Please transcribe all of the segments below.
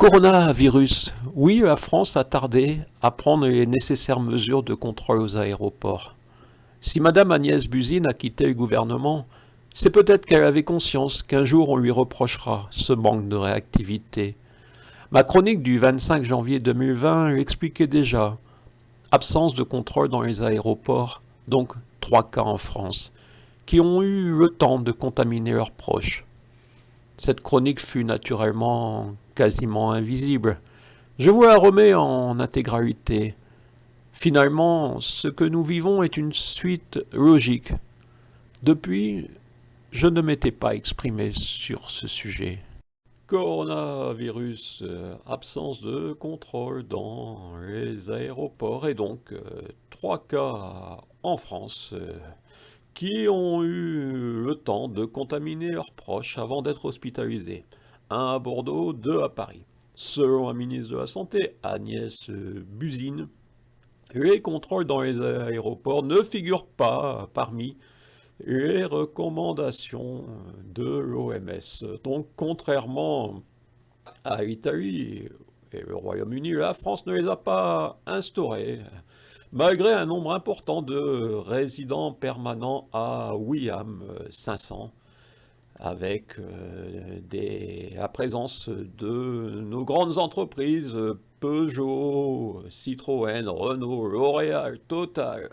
Coronavirus. Oui, la France a tardé à prendre les nécessaires mesures de contrôle aux aéroports. Si Madame Agnès Buzyn a quitté le gouvernement, c'est peut-être qu'elle avait conscience qu'un jour on lui reprochera ce manque de réactivité. Ma chronique du 25 janvier 2020 l'expliquait déjà. Absence de contrôle dans les aéroports, donc 3 cas en France, qui ont eu le temps de contaminer leurs proches. Cette chronique fut naturellement quasiment invisible. Je vous la remets en intégralité. Finalement, ce que nous vivons est une suite logique. Depuis, je ne m'étais pas exprimé sur ce sujet. Coronavirus, absence de contrôle dans les aéroports et donc 3 cas en France qui ont eu le temps de contaminer leurs proches avant d'être hospitalisés. Un à Bordeaux, 2 à Paris. Selon la ministre de la Santé, Agnès Buzyn, les contrôles dans les aéroports ne figurent pas parmi les recommandations de l'OMS. Donc, contrairement à l'Italie et le Royaume-Uni, la France ne les a pas instaurées, malgré un nombre important de résidents permanents à Wuhan, 500, avec la présence de nos grandes entreprises Peugeot, Citroën, Renault, L'Oréal, Total.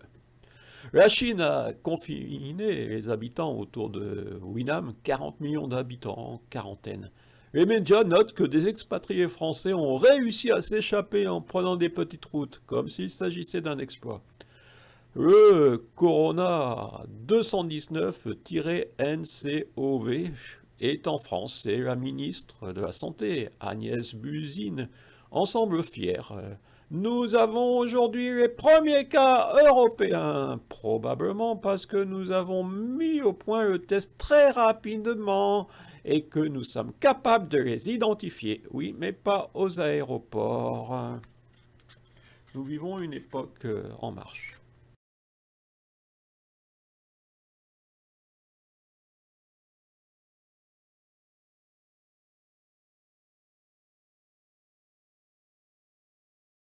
La Chine a confiné les habitants autour de Wuhan, 40 millions d'habitants en quarantaine. Les médias notent que des expatriés français ont réussi à s'échapper en prenant des petites routes, comme s'il s'agissait d'un exploit. Le Corona 219-NCOV est en France et la ministre de la Santé, Agnès Buzyn, en semble fière. Nous avons aujourd'hui les premiers cas européens, probablement parce que nous avons mis au point le test très rapidement et que nous sommes capables de les identifier. Oui, mais pas aux aéroports. Nous vivons une époque en marche.